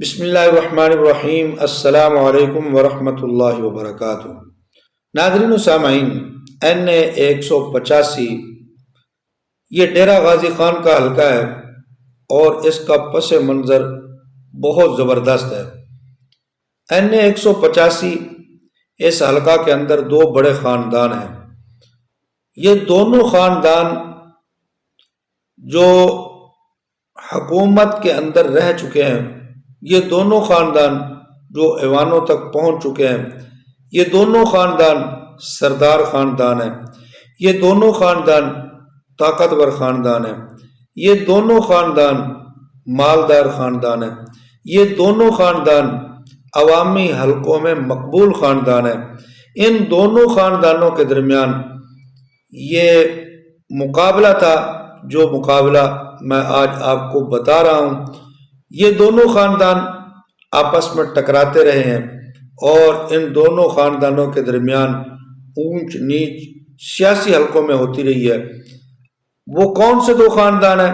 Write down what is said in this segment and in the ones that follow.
بسم اللہ الرحمن الرحیم۔ السلام علیکم ورحمۃ اللہ وبرکاتہ۔ ناظرین و سامعین، NA 185 یہ ڈیرہ غازی خان کا حلقہ ہے اور اس کا پس منظر بہت زبردست ہے۔ NA 185 اس حلقہ کے اندر دو بڑے خاندان ہیں۔ یہ دونوں خاندان جو حکومت کے اندر رہ چکے ہیں، یہ دونوں خاندان جو ایوانوں تک پہنچ چکے ہیں، یہ دونوں خاندان سردار خاندان ہیں، یہ دونوں خاندان طاقتور خاندان ہیں، یہ دونوں خاندان مالدار خاندان ہیں، یہ دونوں خاندان عوامی حلقوں میں مقبول خاندان ہیں۔ ان دونوں خاندانوں کے درمیان یہ مقابلہ تھا، جو مقابلہ میں آج آپ کو بتا رہا ہوں۔ یہ دونوں خاندان آپس میں ٹکراتے رہے ہیں اور ان دونوں خاندانوں کے درمیان اونچ نیچ سیاسی حلقوں میں ہوتی رہی ہے۔ وہ کون سے دو خاندان ہیں؟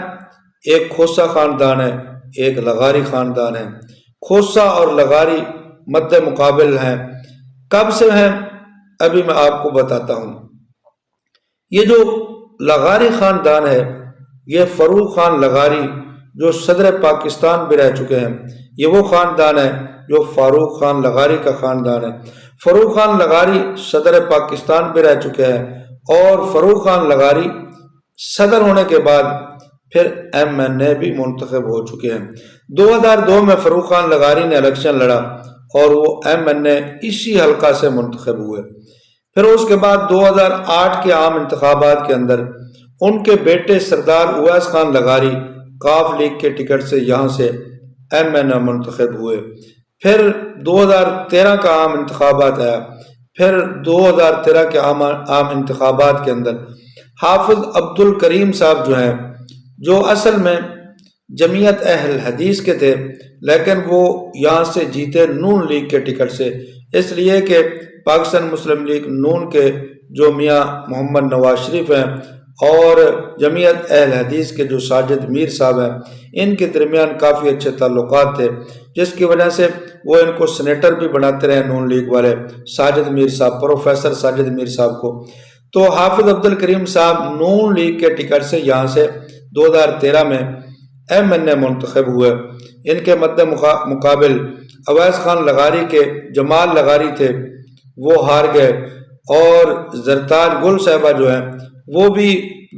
ایک کھوسا خاندان ہے، ایک لغاری خاندان ہے۔ کھوسا اور لغاری مد مقابل ہیں۔ کب سے ہیں ابھی میں آپ کو بتاتا ہوں۔ یہ جو لغاری خاندان ہے، یہ فاروق خان لغاری جو صدر پاکستان بھی رہ چکے ہیں، یہ وہ خاندان ہے جو فاروق خان لغاری کا خاندان ہے۔ فاروق خان لغاری صدر پاکستان بھی رہ چکے ہیں اور فاروق خان لغاری صدر ہونے کے بعد پھر MNA بھی منتخب ہو چکے ہیں۔ 2002 میں فاروق خان لغاری نے الیکشن لڑا اور وہ MNA اسی حلقہ سے منتخب ہوئے۔ پھر اس کے بعد 2008 کے عام انتخابات کے اندر ان کے بیٹے سردار اویس خان لغاری قاف لیگ کے ٹکٹ سے یہاں سے MNA منتخب ہوئے۔ پھر 2013 کا عام انتخابات آیا۔ پھر 2013 کے عام انتخابات کے اندر حافظ عبد الکریم صاحب جو ہیں، جو اصل میں جمعیت اہل حدیث کے تھے، لیکن وہ یہاں سے جیتے نون لیگ کے ٹکٹ سے، اس لیے کہ پاکستان مسلم لیگ نون کے جو میاں محمد نواز شریف ہیں اور جمعیت اہل حدیث کے جو ساجد میر صاحب ہیں، ان کے درمیان کافی اچھے تعلقات تھے، جس کی وجہ سے وہ ان کو سینیٹر بھی بناتے رہے نون لیگ والے، ساجد میر صاحب، پروفیسر ساجد میر صاحب کو۔ تو حافظ عبد الکریم صاحب نون لیگ کے ٹکٹ سے یہاں سے 2013 میں MNA منتخب ہوئے۔ ان کے مد مقابل اویس خان لغاری کے جمال لغاری تھے، وہ ہار گئے، اور زرتاج گل صاحبہ جو ہیں وہ بھی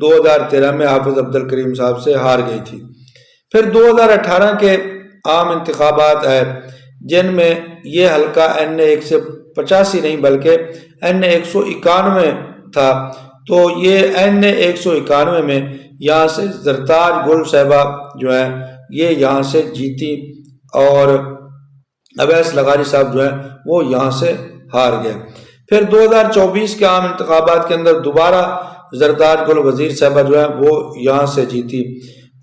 2013 میں حافظ عبد الکریم صاحب سے ہار گئی تھی۔ پھر 2018 کے عام انتخابات آئے، جن میں یہ حلقہ NA 185 نہیں بلکہ NA 191 تھا۔ تو یہ NA 191 میں یہاں سے زرتاج گل صاحبہ جو ہے یہ یہاں سے جیتی اور اویس لغاری صاحب جو ہے وہ یہاں سے ہار گئے۔ پھر 2024 کے عام انتخابات کے اندر دوبارہ زرتاج گل وزیر صاحبہ جو ہے وہ یہاں سے جیتی۔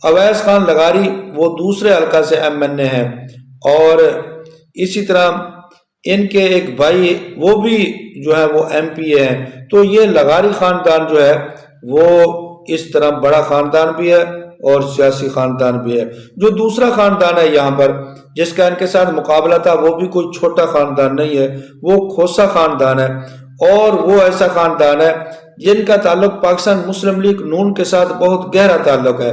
اویس خان لغاری وہ دوسرے حلقہ سے MNA ہیں، اور اسی طرح ان کے ایک بھائی وہ بھی جو ہے وہ MPA ہیں۔ تو یہ لغاری خاندان جو ہے وہ اس طرح بڑا خاندان بھی ہے اور سیاسی خاندان بھی ہے۔ جو دوسرا خاندان ہے یہاں پر جس کا ان کے ساتھ مقابلہ تھا، وہ بھی کوئی چھوٹا خاندان نہیں ہے، وہ کھوسا خاندان ہے، اور وہ ایسا خاندان ہے جن کا تعلق پاکستان مسلم لیگ نون کے ساتھ بہت گہرا تعلق ہے۔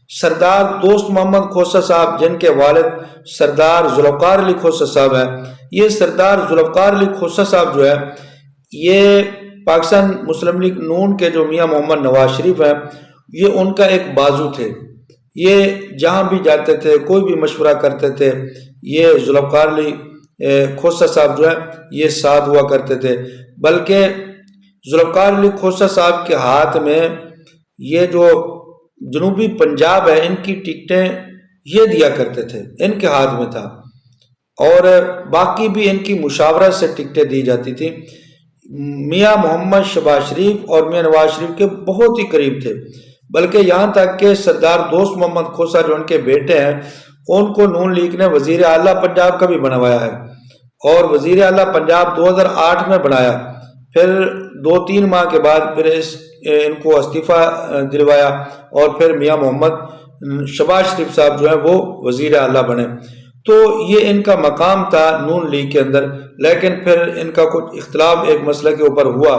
سردار دوست محمد کھوسا صاحب، جن کے والد سردار ذوالفقار علی کھوسا صاحب ہیں، یہ سردار ذوالفقار علی کھوسا صاحب جو ہے یہ پاکستان مسلم لیگ نون کے جو میاں محمد نواز شریف ہیں، یہ ان کا ایک بازو تھے۔ یہ جہاں بھی جاتے تھے، کوئی بھی مشورہ کرتے تھے، یہ ذوالفقار علی کھوسا صاحب جو ہے یہ ساتھ ہوا کرتے تھے۔ بلکہ ذوالفقار علی کھوسا صاحب کے ہاتھ میں یہ جو جنوبی پنجاب ہے، ان کی ٹکٹیں یہ دیا کرتے تھے، ان کے ہاتھ میں تھا، اور باقی بھی ان کی مشاورت سے ٹکٹیں دی جاتی تھی۔ میاں محمد شہباز شریف اور میاں نواز شریف کے بہت ہی قریب تھے، بلکہ یہاں تک کہ سردار دوست محمد کھوسا جو ان کے بیٹے ہیں، ان کو نون لیگ نے وزیر اعلیٰ پنجاب کا بھی بنوایا ہے، اور وزیر اعلیٰ پنجاب 2008 میں بنایا۔ پھر 2-3 ماہ کے بعد پھر ان کو استعفیٰ دلوایا، اور پھر میاں محمد شہباز شریف صاحب جو ہیں وہ وزیر اعلیٰ بنے۔ تو یہ ان کا مقام تھا نون لیگ کے اندر، لیکن پھر ان کا کچھ اختلاف ایک مسئلے کے اوپر ہوا،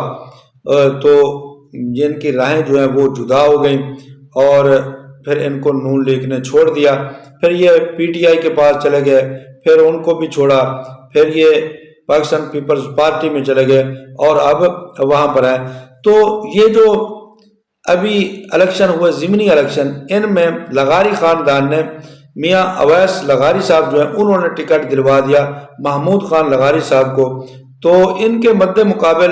تو جن کی راہیں جو ہیں وہ جدا ہو گئیں اور پھر ان کو نون لیگ نے چھوڑ دیا۔ پھر یہ پی ٹی آئی کے پاس چلے گئے، پھر ان کو بھی چھوڑا، پھر یہ پاکستان پیپلز پارٹی میں چلے گئے اور اب وہاں پر ہیں۔ تو یہ جو ابھی الیکشن ہوئے، ضمنی الیکشن، ان میں لغاری خاندان نے میاں اویس لغاری صاحب جو ہیں انہوں نے ٹکٹ دلوا دیا محمود خان لغاری صاحب کو۔ تو ان کے مد مقابل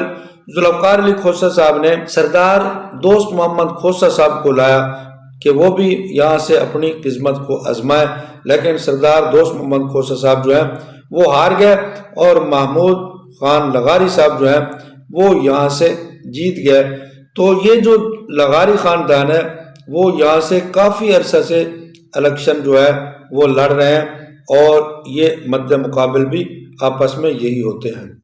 ذوالفقار علی کھوسہ صاحب نے سردار دوست محمد کھوسہ صاحب کو لایا کہ وہ بھی یہاں سے اپنی قسمت کو آزمائے، لیکن سردار دوست محمد کھوسہ صاحب جو ہیں وہ ہار گئے اور محمود خان لغاری صاحب جو ہیں وہ یہاں سے جیت گئے۔ تو یہ جو لغاری خاندان ہے وہ یہاں سے کافی عرصہ سے الیکشن جو ہے وہ لڑ رہے ہیں اور یہ مد مقابل بھی آپس میں یہی ہوتے ہیں۔